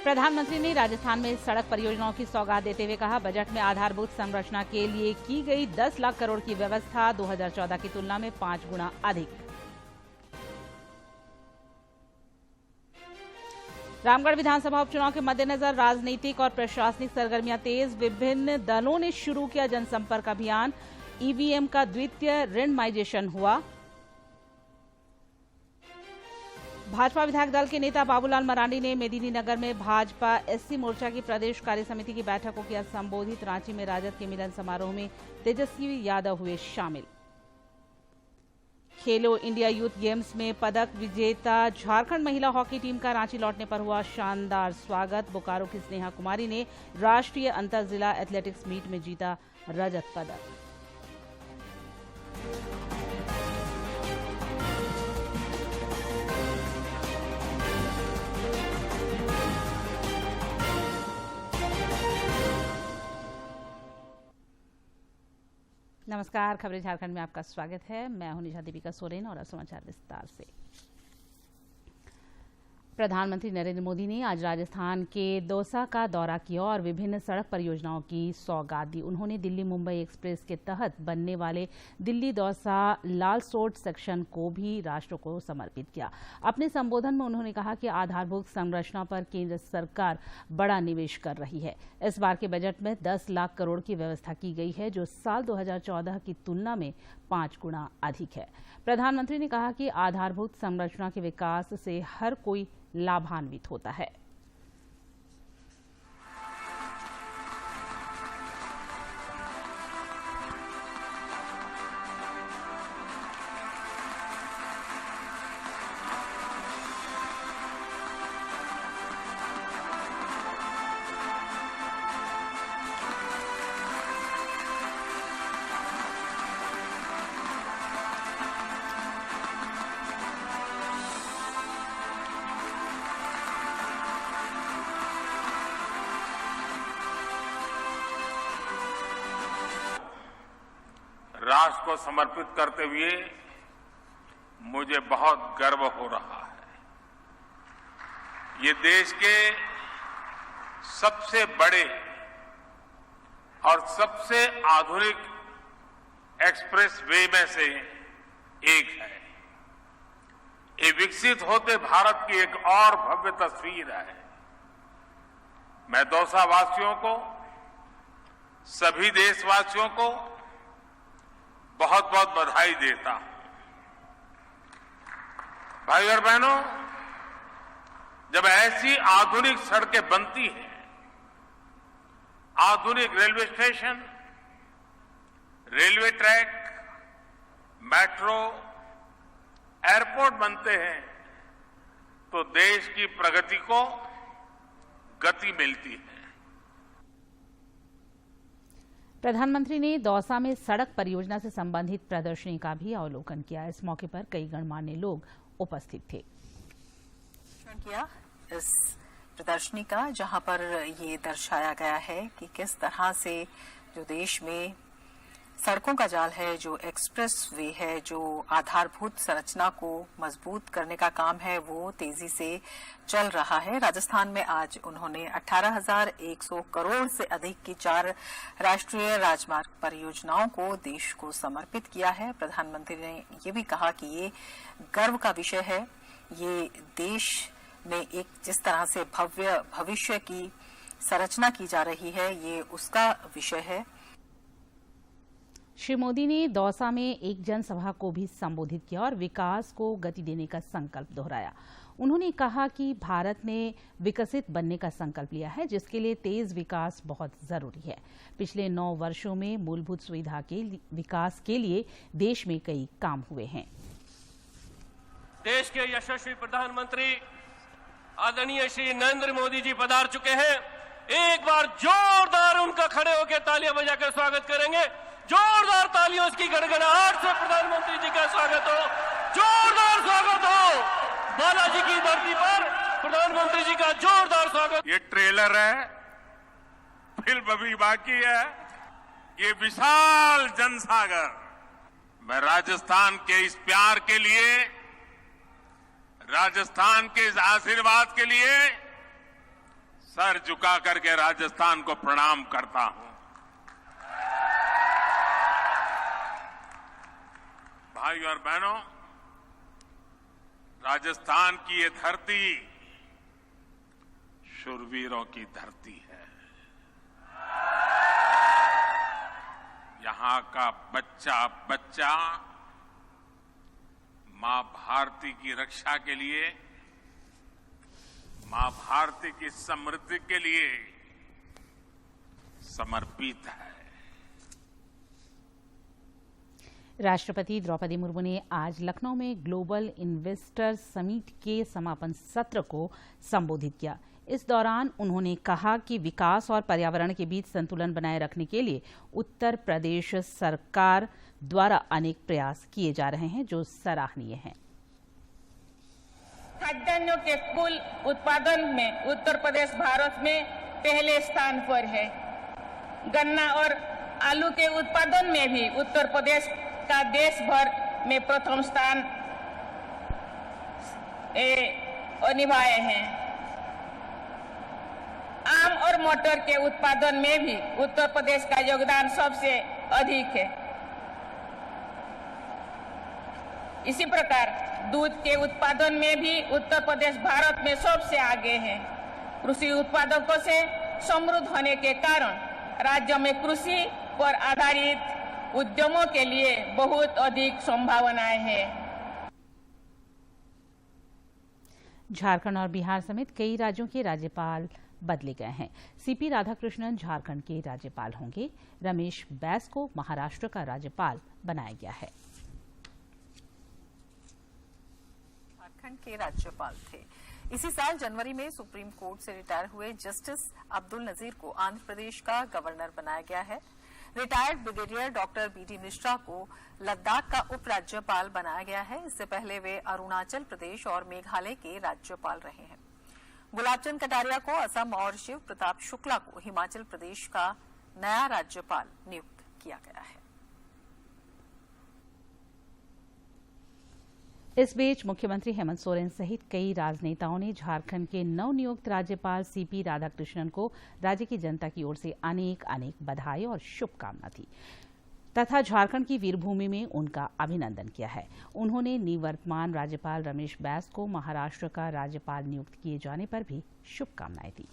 प्रधानमंत्री ने राजस्थान में सड़क परियोजनाओं की सौगात देते हुए कहा, बजट में आधारभूत संरचना के लिए की गई 10 लाख करोड़ की व्यवस्था 2014 की तुलना में 5 गुना अधिक। रामगढ़ विधानसभा उपचुनाव के मद्देनजर राजनीतिक और प्रशासनिक सरगर्मियां तेज। विभिन्न दलों ने शुरू किया जनसंपर्क अभियान। ईवीएम का द्वितीय रेंडमाइजेशन हुआ। भाजपा विधायक दल के नेता बाबूलाल मरांडी ने मेदिनीनगर में भाजपा एससी मोर्चा की प्रदेश कार्य समिति की बैठक को किया संबोधित। रांची में राजद के मिलन समारोह में तेजस्वी यादव हुए शामिल। खेलो इंडिया यूथ गेम्स में पदक विजेता झारखंड महिला हॉकी टीम का रांची लौटने पर हुआ शानदार स्वागत। बोकारो की स्नेहा कुमारी ने राष्ट्रीय अंतर जिला एथलेटिक्स मीट में जीता रजत पदक। नमस्कार, खबरें झारखंड में आपका स्वागत है। मैं हूं निशा दीपिका सोरेन और अब समाचार विस्तार से। प्रधानमंत्री नरेंद्र मोदी ने आज राजस्थान के दौसा का दौरा किया और विभिन्न सड़क परियोजनाओं की सौगात दी। उन्होंने दिल्ली मुंबई एक्सप्रेस के तहत बनने वाले दिल्ली दौसा लालसोट सेक्शन को भी राष्ट्र को समर्पित किया। अपने संबोधन में उन्होंने कहा कि आधारभूत संरचना पर केंद्र सरकार बड़ा निवेश कर रही है। इस बार के बजट में 10 लाख करोड़ की व्यवस्था की गई है, जो साल 2014 की तुलना में 5 गुना अधिक है। प्रधानमंत्री ने कहा कि आधारभूत संरचना के विकास से हर कोई लाभान्वित होता है। राष्ट्र को समर्पित करते हुए मुझे बहुत गर्व हो रहा है। ये देश के सबसे बड़े और सबसे आधुनिक एक्सप्रेस वे में से एक है। ये विकसित होते भारत की एक और भव्य तस्वीर है। मैं दौसा वासियों को, सभी देशवासियों को बहुत बहुत बधाई देता हूं। भाई और बहनों, जब ऐसी आधुनिक सड़कें बनती हैं, आधुनिक railway station, railway track, metro, airport बनते हैं, तो देश की प्रगति को गति मिलती है। प्रधानमंत्री ने दौसा में सड़क परियोजना से संबंधित प्रदर्शनी का भी अवलोकन किया। इस मौके पर कई गणमान्य लोग उपस्थित थे। किया इस प्रदर्शनी का, जहां पर ये दर्शाया गया है कि किस तरह से जो देश में सड़कों का जाल है, जो एक्सप्रेस वे है, जो आधारभूत संरचना को मजबूत करने का काम है, वो तेजी से चल रहा है। राजस्थान में आज उन्होंने 18,100 करोड़ से अधिक की 4 राष्ट्रीय राजमार्ग परियोजनाओं को देश को समर्पित किया है। प्रधानमंत्री ने ये भी कहा कि ये गर्व का विषय है। ये देश में एक जिस तरह से भव्य भविष्य की संरचना की जा रही है, ये उसका विषय है। श्री मोदी ने दौसा में एक जनसभा को भी संबोधित किया और विकास को गति देने का संकल्प दोहराया। उन्होंने कहा कि भारत ने विकसित बनने का संकल्प लिया है, जिसके लिए तेज विकास बहुत जरूरी है। पिछले 9 वर्षों में मूलभूत सुविधा के विकास के लिए देश में कई काम हुए हैं। देश के यशस्वी प्रधानमंत्री आदरणीय श्री नरेंद्र मोदी जी पधार चुके हैं। एक बार जोरदार उनका खड़े होकर तालियां बजाकर स्वागत करेंगे। जोरदार तालियों की गड़गड़ाहट से प्रधानमंत्री जी का स्वागत हो। जोरदार स्वागत हो। बालाजी की धरती पर प्रधानमंत्री जी का जोरदार स्वागत। ये ट्रेलर है, फिल्म अभी बाकी है। ये विशाल जनसागर, मैं राजस्थान के इस प्यार के लिए, राजस्थान के इस आशीर्वाद के लिए सर झुका करके राजस्थान को प्रणाम करता हूं। भाइयों और बहनों, राजस्थान की ये धरती शूरवीरों की धरती है। यहां का बच्चा बच्चा मां भारती की रक्षा के लिए, मां भारती की समृद्धि के लिए समर्पित है। राष्ट्रपति द्रौपदी मुर्मू ने आज लखनऊ में ग्लोबल इन्वेस्टर्स समिट के समापन सत्र को संबोधित किया। इस दौरान उन्होंने कहा कि विकास और पर्यावरण के बीच संतुलन बनाए रखने के लिए उत्तर प्रदेश सरकार द्वारा अनेक प्रयास किए जा रहे हैं, जो सराहनीय हैं। खाद्यान्नों के कुल उत्पादन में उत्तर प्रदेश भारत में पहले स्थान पर है। गन्ना और आलू के उत्पादन में भी उत्तर प्रदेश का देश भर में प्रथम स्थान निभाए हैं। आम और मटर के उत्पादन में भी उत्तर प्रदेश का योगदान सबसे अधिक है। इसी प्रकार दूध के उत्पादन में भी उत्तर प्रदेश भारत में सबसे आगे है। कृषि उत्पादकों से समृद्ध होने के कारण राज्य में कृषि पर आधारित उद्यमों के लिए बहुत अधिक संभावनाएं हैं। झारखंड और बिहार समेत कई राज्यों के राज्यपाल बदले गए हैं। सीपी राधाकृष्णन झारखंड के राज्यपाल होंगे। रमेश बैस को महाराष्ट्र का राज्यपाल बनाया गया है। झारखंड के राज्यपाल थे। इसी साल जनवरी में सुप्रीम कोर्ट से रिटायर हुए जस्टिस अब्दुल नजीर को आंध्र प्रदेश का गवर्नर बनाया गया है। Retired brigadier doctor BD Mishra को लद्दाख का उपराज्यपाल बनाया गया है। इससे पहले वे अरुणाचल प्रदेश और मेघालय के राज्यपाल रहे हैं। गुलाबचंद कटारिया को असम और शिव प्रताप शुक्ला को हिमाचल प्रदेश का नया राज्यपाल नियुक्त किया गया है। इस बीच मुख्यमंत्री हेमंत सोरेन सहित कई राजनेताओं ने झारखंड के नवनियुक्त राज्यपाल सीपी राधाकृष्णन को राज्य की जनता की ओर से अनेक बधाई और शुभकामना दी तथा झारखंड की वीरभूमि में उनका अभिनंदन किया है। उन्होंने निवर्तमान राज्यपाल रमेश बैस को महाराष्ट्र का राज्यपाल नियुक्त किए जाने पर भी शुभकामनाएं दी।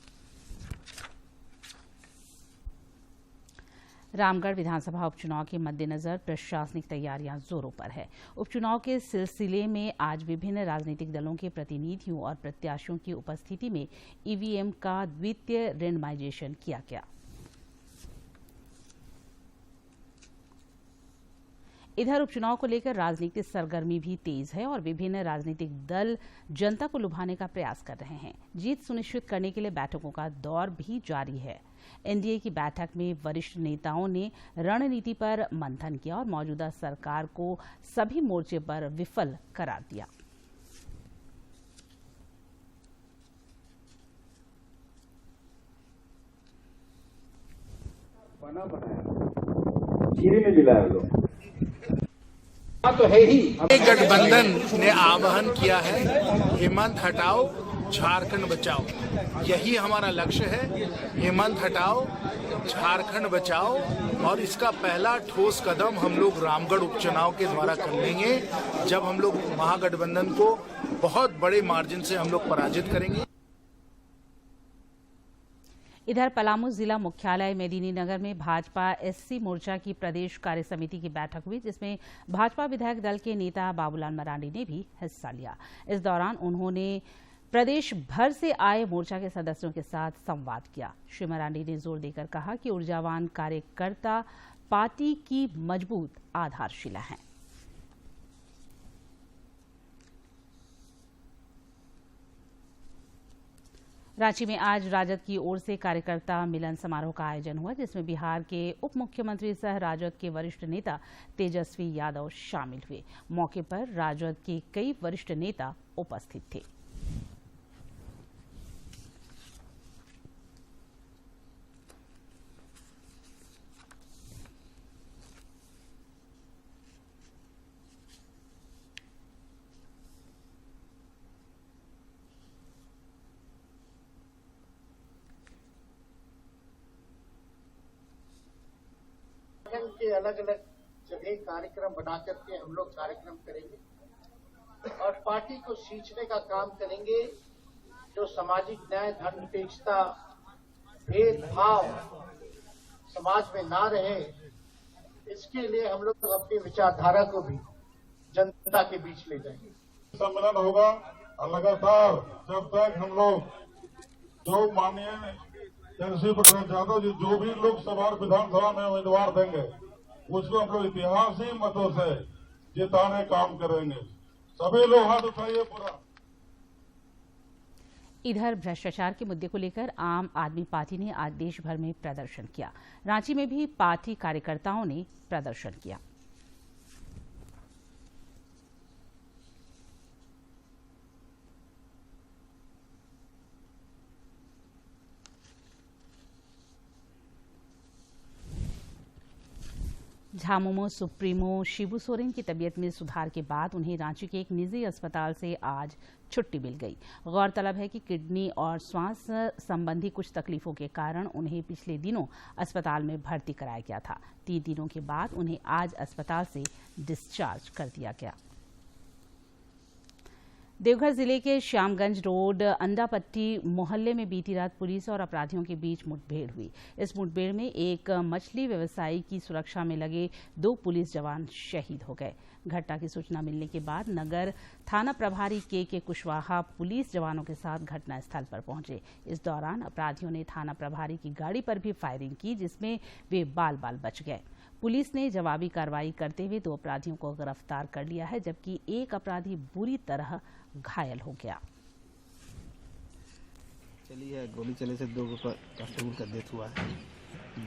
रामगढ़ विधानसभा उपचुनाव के मद्देनजर प्रशासनिक तैयारियां जोरों पर है। उपचुनाव के सिलसिले में आज विभिन्न राजनीतिक दलों के प्रतिनिधियों और प्रत्याशियों की उपस्थिति में ईवीएम का द्वितीय रेंडमाइजेशन किया गया। इधर उपचुनाव को लेकर राजनीतिक सरगर्मी भी तेज है और विभिन्न राजनीतिक दल जनता को लुभाने का प्रयास कर रहे हैं। जीत सुनिश्चित करने के लिए बैठकों का दौर भी जारी है। एनडीए की बैठक में वरिष्ठ नेताओं ने रणनीति पर मंथन किया और मौजूदा सरकार को सभी मोर्चे पर विफल करार दिया। बना बनाया खीरे में मिलाया लोग तो है ही। गठबंधन ने आह्वान किया है, हेमंत हटाओ झारखंड बचाओ। यही हमारा लक्ष्य है, हेमंत हटाओ झारखंड बचाओ। और इसका पहला ठोस कदम हम लोग रामगढ़ उपचुनाव के द्वारा कर लेंगे, जब हम लोग महागठबंधन को बहुत बड़े मार्जिन से हम लोग पराजित करेंगे। इधर पलामू जिला मुख्यालय मेदिनीनगर में भाजपा एससी मोर्चा की प्रदेश कार्य समिति की बैठक हुई, जिसमें भाजपा विधायक दल के नेता बाबूलाल मरांडी ने भी हिस्सा लिया। इस दौरान उन्होंने प्रदेश भर से आए मोर्चा के सदस्यों के साथ संवाद किया। श्री मरांडी ने जोर देकर कहा कि ऊर्जावान कार्यकर्ता पार्टी की मजबूत आधारशिला हैं। रांची में आज राजद की ओर से कार्यकर्ता मिलन समारोह का आयोजन हुआ, जिसमें बिहार के उप मुख्यमंत्री सह राजद के वरिष्ठ नेता तेजस्वी यादव शामिल हुए। मौके पर राजद के कई वरिष्ठ नेता उपस्थित थे। अलग अलग जगह कार्यक्रम बना करके हम लोग कार्यक्रम करेंगे और पार्टी को सींचने का काम करेंगे। जो सामाजिक न्याय, धर्मनिरपेक्षता, भेदभाव समाज में ना रहे, इसके लिए हम लोग अपनी विचारधारा को भी जनता के बीच ले जाएंगे। सम्मेलन होगा लगातार जब तक हम लोग जो माननीय तेजस्वी प्रसाद यादव जी जो भी लोकसभा और विधानसभा में उम्मीदवार देंगे उसको हम लोग ऐतिहासिक मतों से जिताने काम करेंगे। सभी लोग हाथ उठाइए पूरा। इधर भ्रष्टाचार के मुद्दे को लेकर आम आदमी पार्टी ने आज देश भर में प्रदर्शन किया। रांची में भी पार्टी कार्यकर्ताओं ने प्रदर्शन किया। झामुमो सुप्रीमो शिबू सोरेन की तबीयत में सुधार के बाद उन्हें रांची के एक निजी अस्पताल से आज छुट्टी मिल गई। गौरतलब है कि किडनी और श्वास संबंधी कुछ तकलीफों के कारण उन्हें पिछले दिनों अस्पताल में भर्ती कराया गया था। 3 दिनों के बाद उन्हें आज अस्पताल से डिस्चार्ज कर दिया गया। देवघर जिले के श्यामगंज रोड अंडापट्टी मोहल्ले में बीती रात पुलिस और अपराधियों के बीच मुठभेड़ हुई। इस मुठभेड़ में एक मछली व्यवसायी की सुरक्षा में लगे 2 पुलिस जवान शहीद हो गए। घटना की सूचना मिलने के बाद नगर थाना प्रभारी के कुशवाहा पुलिस जवानों के साथ घटनास्थल पर पहुंचे। इस दौरान अपराधियों ने थाना प्रभारी की गाड़ी पर भी फायरिंग की, जिसमें वे बाल बाल बच गए। पुलिस ने जवाबी कार्रवाई करते हुए 2 अपराधियों को गिरफ्तार कर लिया है, जबकि एक अपराधी बुरी तरह घायल हो गया। चली है गोली चले से 2 कांस्टेबल का डेथ हुआ है।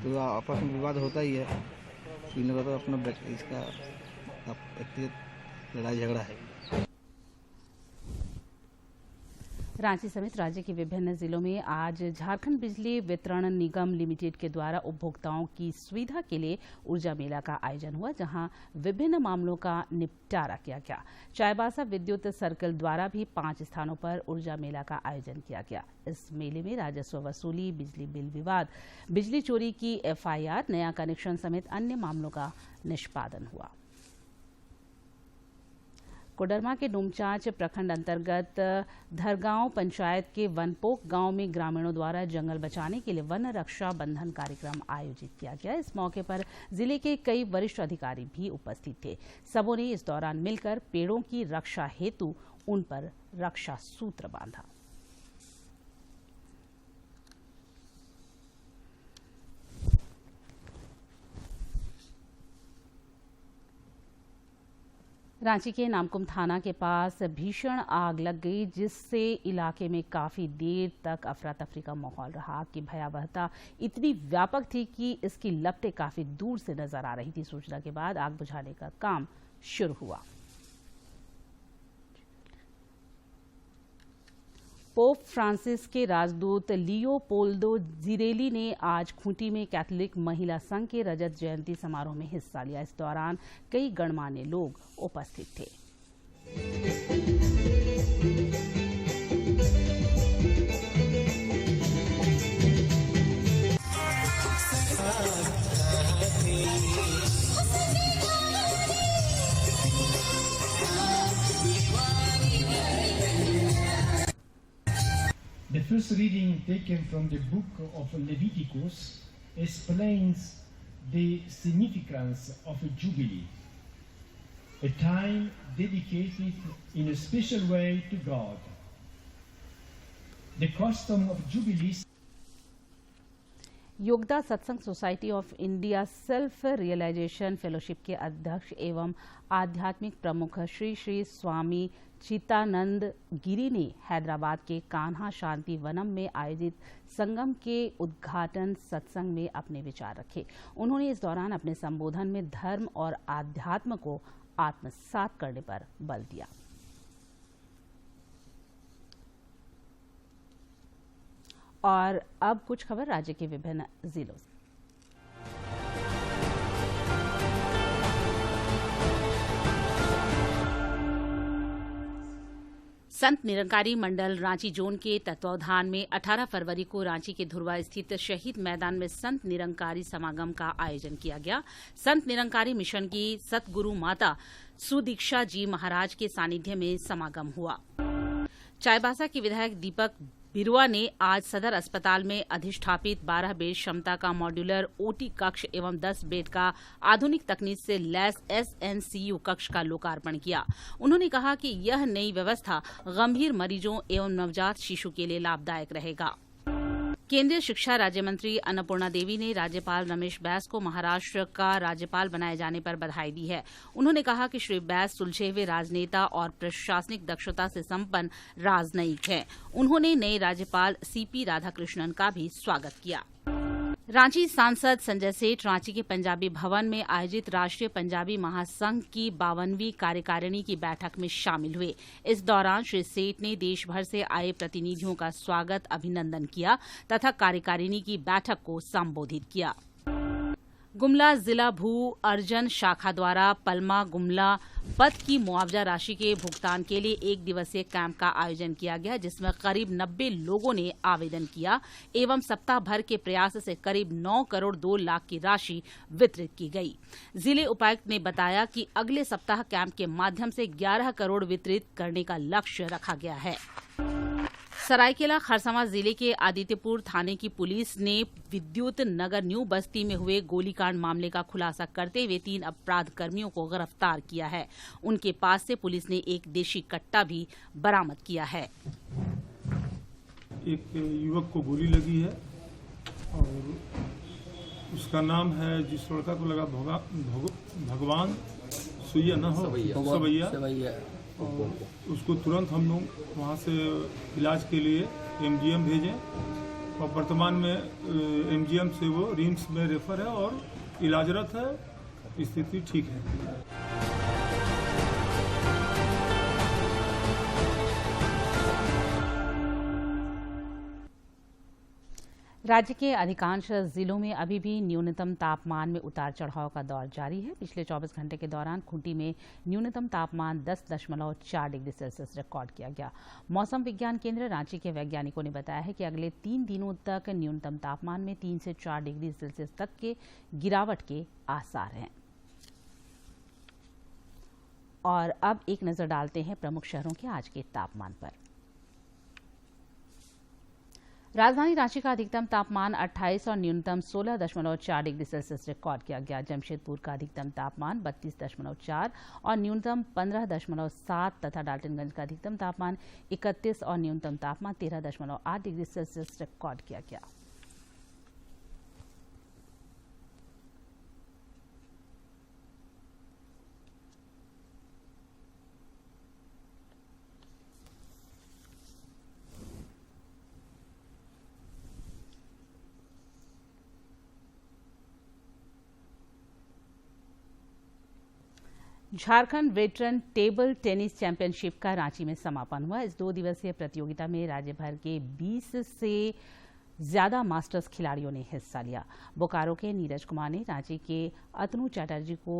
तो आपस में विवाद होता ही है। तीनों का तो अपना इसका व्यक्तिगत लड़ाई झगड़ा है। रांची समेत राज्य के विभिन्न जिलों में आज झारखंड बिजली वितरण निगम लिमिटेड के द्वारा उपभोक्ताओं की सुविधा के लिए ऊर्जा मेला का आयोजन हुआ, जहां विभिन्न मामलों का निपटारा किया गया। चाईबासा विद्युत सर्कल द्वारा भी 5 स्थानों पर ऊर्जा मेला का आयोजन किया गया। इस मेले में राजस्व वसूली, बिजली बिल विवाद, बिजली चोरी की FIR, नया कनेक्शन समेत अन्य मामलों का निष्पादन हुआ। कोडरमा के डूमचांच प्रखंड अंतर्गत धरगांव पंचायत के वनपोक गांव में ग्रामीणों द्वारा जंगल बचाने के लिए वन रक्षा बंधन कार्यक्रम आयोजित किया गया। इस मौके पर जिले के कई वरिष्ठ अधिकारी भी उपस्थित थे। सबों ने इस दौरान मिलकर पेड़ों की रक्षा हेतु उन पर रक्षा सूत्र बांधा। रांची के नामकुम थाना के पास भीषण आग लग गई, जिससे इलाके में काफी देर तक अफरा तफरी का माहौल रहा। आग की भयावहता इतनी व्यापक थी कि इसकी लपटें काफी दूर से नजर आ रही थी। सूचना के बाद आग बुझाने का काम शुरू हुआ। पोप फ्रांसिस के राजदूत लियोपोल्डो जिरेली ने आज खूंटी में कैथोलिक महिला संघ के रजत जयंती समारोह में हिस्सा लिया। इस दौरान कई गणमान्य लोग उपस्थित थे। The first reading taken from the book of Leviticus explains the significance of a jubilee, a time dedicated in a special way to God. The custom of jubilees. Yogoda Satsanga society of India self realization fellowship के अध्यक्ष एवं आध्यात्मिक प्रमुख श्री श्री स्वामी चितानंद गिरी ने हैदराबाद के कान्हा शांति वनम में आयोजित संगम के उद्घाटन सत्संग में अपने विचार रखे। उन्होंने इस दौरान अपने संबोधन में धर्म और आध्यात्म को आत्मसात करने पर बल दिया। और अब कुछ खबर राज्य के विभिन्न जिलों से। संत निरंकारी मंडल रांची जोन के तत्वावधान में 18 फरवरी को रांची के धुर्वा स्थित शहीद मैदान में संत निरंकारी समागम का आयोजन किया गया। संत निरंकारी मिशन की सतगुरु माता सुदीक्षा जी महाराज के सानिध्य में समागम हुआ। चाईबासा के विधायक दीपक बिरुआ ने आज सदर अस्पताल में अधिष्ठापित 12 बेड क्षमता का मॉड्यूलर ओटी कक्ष एवं 10 बेड का आधुनिक तकनीक से लैस एसएनसीयू कक्ष का लोकार्पण किया। उन्होंने कहा कि यह नई व्यवस्था गंभीर मरीजों एवं नवजात शिशु के लिए लाभदायक रहेगा। केंद्रीय शिक्षा राज्य मंत्री अन्नपूर्णा देवी ने राज्यपाल रमेश बैस को महाराष्ट्र का राज्यपाल बनाए जाने पर बधाई दी है। उन्होंने कहा कि श्री बैस सुलझे हुए राजनेता और प्रशासनिक दक्षता से संपन्न राजनयिक हैं। उन्होंने नए राज्यपाल सीपी राधाकृष्णन का भी स्वागत किया। रांची सांसद संजय सेठ रांची के पंजाबी भवन में आयोजित राष्ट्रीय पंजाबी महासंघ की 52वीं कार्यकारिणी की बैठक में शामिल हुए। इस दौरान श्री सेठ ने देश भर से आए प्रतिनिधियों का स्वागत अभिनंदन किया तथा कार्यकारिणी की बैठक को संबोधित किया। गुमला जिला भू अर्जन शाखा द्वारा पलमा गुमला पद की मुआवजा राशि के भुगतान के लिए 1 दिवसीय कैंप का आयोजन किया गया, जिसमें करीब 90 लोगों ने आवेदन किया एवं सप्ताह भर के प्रयास से करीब 9 करोड़ 2 लाख की राशि वितरित की गई। जिले उपायुक्त ने बताया कि अगले सप्ताह कैंप के माध्यम से 11 करोड़ वितरित करने का लक्ष्य रखा गया है। सरायकेला खरसावां जिले के आदित्यपुर थाने की पुलिस ने विद्युत नगर न्यू बस्ती में हुए गोलीकांड मामले का खुलासा करते हुए 3 अपराध कर्मियों को गिरफ्तार किया है। उनके पास से पुलिस ने एक देशी कट्टा भी बरामद किया है। एक युवक को गोली लगी है और उसका नाम है, जिस लड़का को लगा भगवान सुइया न हो सवैया, और उसको तुरंत हम लोग वहाँ से इलाज के लिए एमजीएम भेजें और वर्तमान में एमजीएम से वो रिम्स में रेफर है और इलाजरत है, स्थिति ठीक है। राज्य के अधिकांश जिलों में अभी भी न्यूनतम तापमान में उतार चढ़ाव का दौर जारी है। पिछले 24 घंटे के दौरान खूंटी में न्यूनतम तापमान 10.4 डिग्री सेल्सियस रिकॉर्ड किया गया। मौसम विज्ञान केंद्र रांची के वैज्ञानिकों ने बताया है कि अगले 3 दिनों तक न्यूनतम तापमान में 3 से 4 डिग्री सेल्सियस तक के गिरावट के आसार हैं। और अब एक नजर डालते हैं प्रमुख शहरों के आज के तापमान पर। राजधानी रांची का अधिकतम तापमान 28 और न्यूनतम 16.4 डिग्री सेल्सियस रिकॉर्ड किया गया। जमशेदपुर का अधिकतम तापमान 32.4 और न्यूनतम 15.7 तथा डाल्टनगंज का अधिकतम तापमान 31 और न्यूनतम तापमान 13.8 डिग्री सेल्सियस रिकॉर्ड किया गया। Jharkhand veteran table tennis championship का रांची में समापन हुआ। इस 2 दिवसीय प्रतियोगिता में राज्य भर के 20 से ज्यादा मास्टर्स खिलाड़ियों ने हिस्सा लिया। बोकारो के नीरज कुमार ने रांची के अतनु चैटर्जी को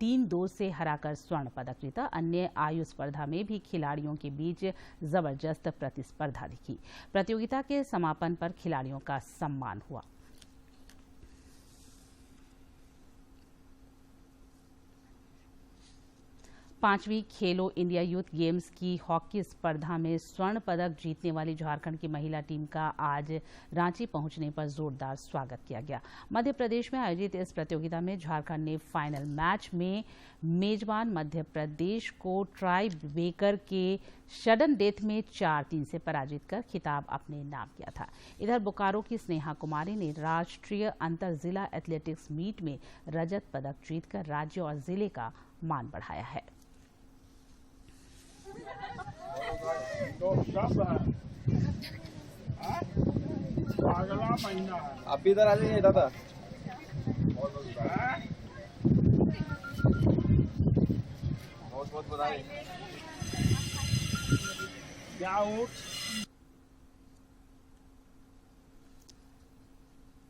3-2 से हराकर स्वर्ण पदक जीता। अन्य आयु स्पर्धा में भी खिलाड़ियों के बीच जबरदस्त प्रतिस्पर्धा दिखी। प्रतियोगिता के समापन पर खिलाड़ियों का सम्मान हुआ। पांचवीं खेलो इंडिया यूथ गेम्स की हॉकी स्पर्धा में स्वर्ण पदक जीतने वाली झारखंड की महिला टीम का आज रांची पहुंचने पर जोरदार स्वागत किया गया। मध्य प्रदेश में आयोजित इस प्रतियोगिता में झारखंड ने फाइनल मैच में मेजबान मध्य प्रदेश को ट्राई ब्रेकर के सडन डेथ में 4-3 से पराजित कर खिताब अपने नाम किया था। इधर बोकारो की स्नेहा कुमारी ने राष्ट्रीय अंतर जिला एथलेटिक्स मीट में रजत पदक जीतकर राज्य और जिले का मान बढ़ाया है। आप इधर आ जाइए दादा। बहुत बहुत बधाई।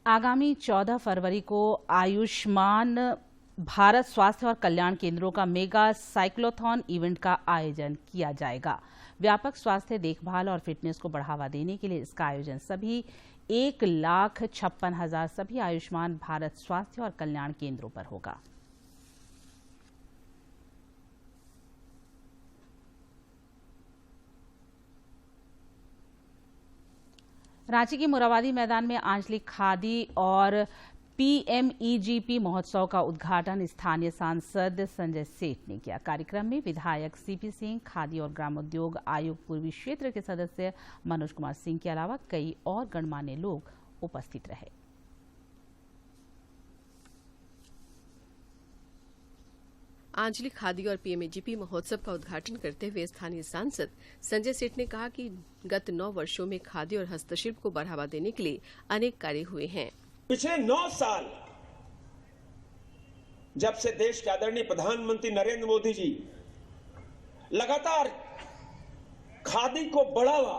आगामी 14 फरवरी को आयुष्मान भारत स्वास्थ्य और कल्याण केंद्रों का मेगा साइक्लोथॉन इवेंट का आयोजन किया जाएगा। व्यापक स्वास्थ्य देखभाल और फिटनेस को बढ़ावा देने के लिए इसका आयोजन सभी 1,56,000 सभी आयुष्मान भारत स्वास्थ्य और कल्याण केंद्रों पर होगा। रांची के मोराबादी मैदान में आंचलिक खादी और PMEGP महोत्सव का उद्घाटन स्थानीय सांसद संजय सेठ ने किया। कार्यक्रम में विधायक CP सिंह, खादी और ग्रामोद्योग आयोग पूर्वी क्षेत्र के सदस्य मनोज कुमार सिंह के अलावा कई और गणमान्य लोग उपस्थित रहे। आंचलिक खादी और PMEGP महोत्सव का उद्घाटन करते हुए स्थानीय सांसद संजय सेठ ने कहा कि गत 9 वर्षों में खादी और हस्तशिल्प को बढ़ावा देने के लिए अनेक कार्य हुए हैं। पिछले 9 साल जब से देश के आदरणीय प्रधानमंत्री नरेंद्र मोदी जी लगातार खादी को बढ़ावा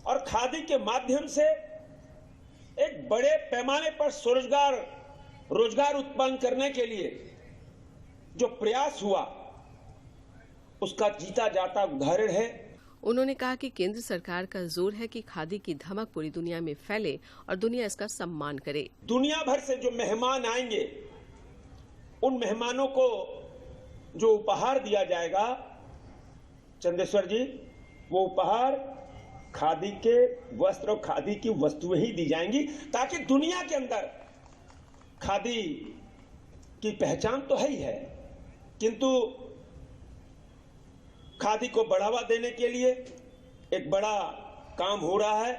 और खादी के माध्यम से एक बड़े पैमाने पर रोजगार उत्पन्न करने के लिए जो प्रयास हुआ, उसका जीता जाता उदाहरण है। उन्होंने कहा कि केंद्र सरकार का जोर है कि खादी की धमक पूरी दुनिया में फैले और दुनिया इसका सम्मान करे। दुनिया भर से जो मेहमान आएंगे, उन मेहमानों को जो उपहार दिया जाएगा, चंदेश्वर जी, वो उपहार खादी के वस्त्र और खादी की वस्तुएं ही दी जाएंगी, ताकि दुनिया के अंदर खादी की पहचान तो है ही है, किंतु खादी को बढ़ावा देने के लिए एक बड़ा काम हो रहा है।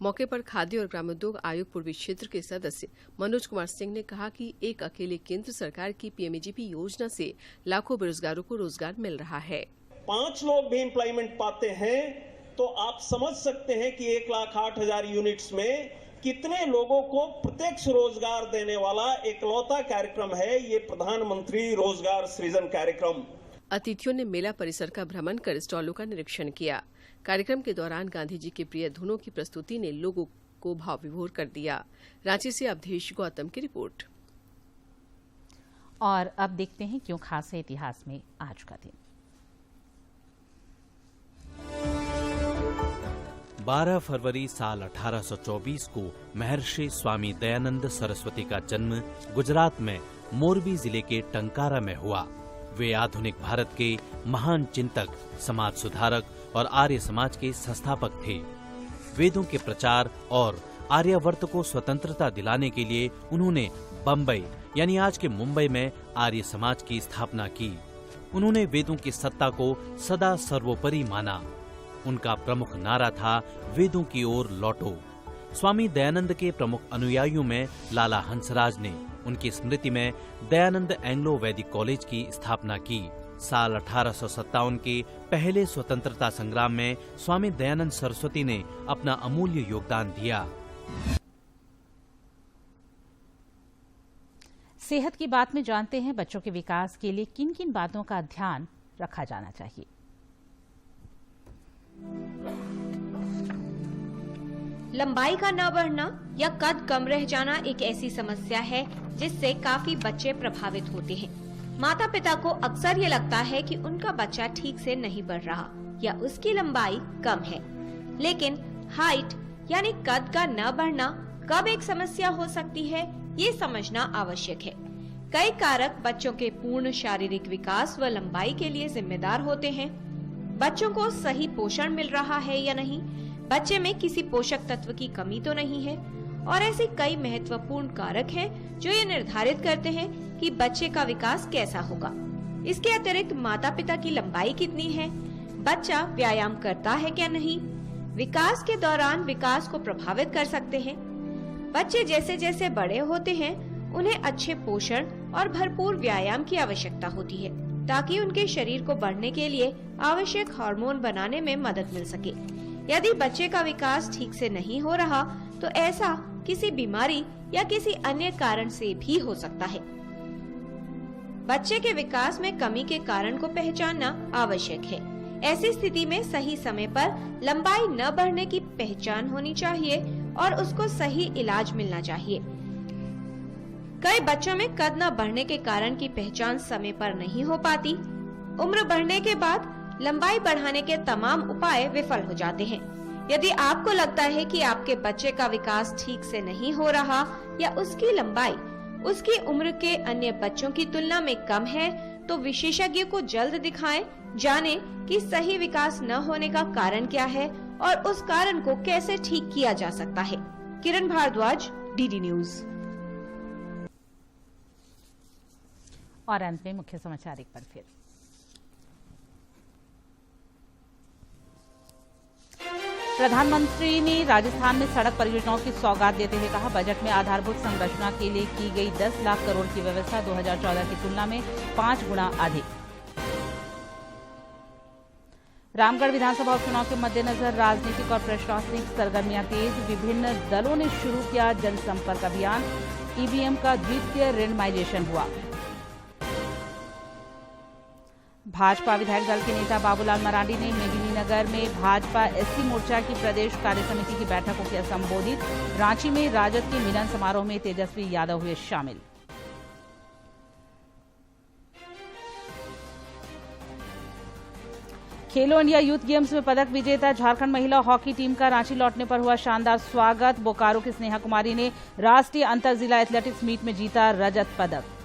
मौके पर खादी और ग्रामोद्योग आयोग पूर्वी क्षेत्र के सदस्य मनोज कुमार सिंह ने कहा कि एक अकेले केंद्र सरकार की PMEGP योजना से लाखों बेरोजगारों को रोजगार मिल रहा है। 5 लोग भी एम्प्लॉयमेंट पाते हैं तो आप समझ सकते हैं कि 1,08,000 यूनिट्स में कितने लोगों को प्रत्यक्ष रोजगार देने वाला एकलौता कार्यक्रम है ये प्रधानमंत्री रोजगार सृजन कार्यक्रम। अतिथियों ने मेला परिसर का भ्रमण कर स्टॉलों का निरीक्षण किया। कार्यक्रम के दौरान गांधी जी के प्रिय धुनों की प्रस्तुति ने लोगों को भाव विभोर कर दिया। रांची से अवधेश गौतम की रिपोर्ट। और अब देखते हैं क्यों खास है इतिहास में आज का दिन। 12 फरवरी साल 1824 को महर्षि स्वामी दयानंद सरस्वती का जन्म गुजरात में मोरबी जिले के टंकारा में हुआ। वे आधुनिक भारत के महान चिंतक, समाज सुधारक और आर्य समाज के संस्थापक थे। वेदों के प्रचार और आर्यावर्त को स्वतंत्रता दिलाने के लिए उन्होंने बम्बई यानी आज के मुंबई में आर्य समाज की स्थापना की। उन्होंने वेदों की सत्ता को सदा सर्वोपरि माना। उनका प्रमुख नारा था, वेदों की ओर लौटो। स्वामी दयानंद के प्रमुख अनुयायियों में लाला हंसराज ने उनकी स्मृति में दयानंद एंग्लो वैदिक कॉलेज की स्थापना की। साल 1857 के पहले स्वतंत्रता संग्राम में स्वामी दयानंद सरस्वती ने अपना अमूल्य योगदान दिया। सेहत की बात में जानते हैं बच्चों के विकास के लिए किन किन बातों का ध्यान रखा जाना चाहिए। लंबाई का न बढ़ना या कद कम रह जाना एक ऐसी समस्या है जिससे काफी बच्चे प्रभावित होते हैं। माता पिता को अक्सर ये लगता है कि उनका बच्चा ठीक से नहीं बढ़ रहा या उसकी लंबाई कम है, लेकिन हाइट यानी कद का न बढ़ना कब एक समस्या हो सकती है, ये समझना आवश्यक है। कई कारक बच्चों के पूर्ण शारीरिक विकास व लंबाई के लिए जिम्मेदार होते हैं। बच्चों को सही पोषण मिल रहा है या नहीं, बच्चे में किसी पोषक तत्व की कमी तो नहीं है, और ऐसे कई महत्वपूर्ण कारक हैं जो ये निर्धारित करते हैं कि बच्चे का विकास कैसा होगा। इसके अतिरिक्त माता पिता की लंबाई कितनी है, बच्चा व्यायाम करता है क्या नहीं, विकास के दौरान विकास को प्रभावित कर सकते हैं। बच्चे जैसे जैसे बड़े होते हैं उन्हें अच्छे पोषण और भरपूर व्यायाम की आवश्यकता होती है ताकि उनके शरीर को बढ़ने के लिए आवश्यक हार्मोन बनाने में मदद मिल सके। यदि बच्चे का विकास ठीक से नहीं हो रहा तो ऐसा किसी बीमारी या किसी अन्य कारण से भी हो सकता है। बच्चे के विकास में कमी के कारण को पहचानना आवश्यक है। ऐसी स्थिति में सही समय पर लंबाई न बढ़ने की पहचान होनी चाहिए और उसको सही इलाज मिलना चाहिए। कई बच्चों में कद न बढ़ने के कारण की पहचान समय पर नहीं हो पाती। उम्र बढ़ने के बाद लंबाई बढ़ाने के तमाम उपाय विफल हो जाते हैं। यदि आपको लगता है कि आपके बच्चे का विकास ठीक से नहीं हो रहा या उसकी लंबाई उसकी उम्र के अन्य बच्चों की तुलना में कम है, तो विशेषज्ञ को जल्द दिखाएं, जानें कि सही विकास न होने का कारण क्या है और उस कारण को कैसे ठीक किया जा सकता है। किरण भारद्वाज, डीडी न्यूज। और अंत में मुख्य समाचार एक बार फिर। प्रधानमंत्री ने राजस्थान में सड़क परियोजनाओं की सौगात देते हुए कहा, बजट में आधारभूत संरचना के लिए की गई 10 लाख करोड़ की व्यवस्था 2014 की तुलना में 5 गुना अधिक। रामगढ़ विधानसभा उपचुनाव के मद्देनजर राजनीतिक और प्रशासनिक सरगर्मियां तेज। विभिन्न दलों ने शुरू किया जनसंपर्क अभियान। ईवीएम का द्वितीय रेंडमाइजेशन हुआ। भाजपा विधायक दल के नेता बाबूलाल मरांडी ने मेदिनीनगर में भाजपा एससी मोर्चा की प्रदेश कार्य समिति की बैठक को किया संबोधित। रांची में राजद के मिलन समारोह में तेजस्वी यादव हुए शामिल। खेलो इंडिया यूथ गेम्स में पदक विजेता झारखंड महिला हॉकी टीम का रांची लौटने पर हुआ शानदार स्वागत। बोकारो की स्नेहा कुमारी ने राष्ट्रीय अंतर जिला एथलेटिक्स मीट में जीता रजत पदक।